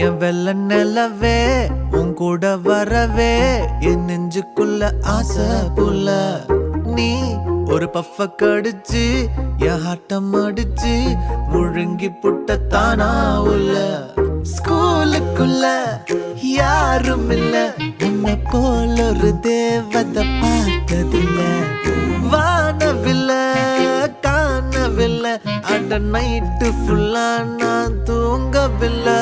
என் வெள்ள நிலவே உன் கூட வரவே என் நெஞ்சுக்குள்ள ஆசை புல்ல நீ ஒரு பஃப கடிச்சு என் ஹாட்டம் அடிச்சு முழுங்கி புட்ட தானா உள்ள ஸ்கூலுக்குள்ள யாரும் இல்ல உன்னை போல ஒரு தேவதை பார்த்ததில்ல வானவில்ல காணவில்லை அட நைட்டு ஃபுல்லா நான் தூங்கவில்லை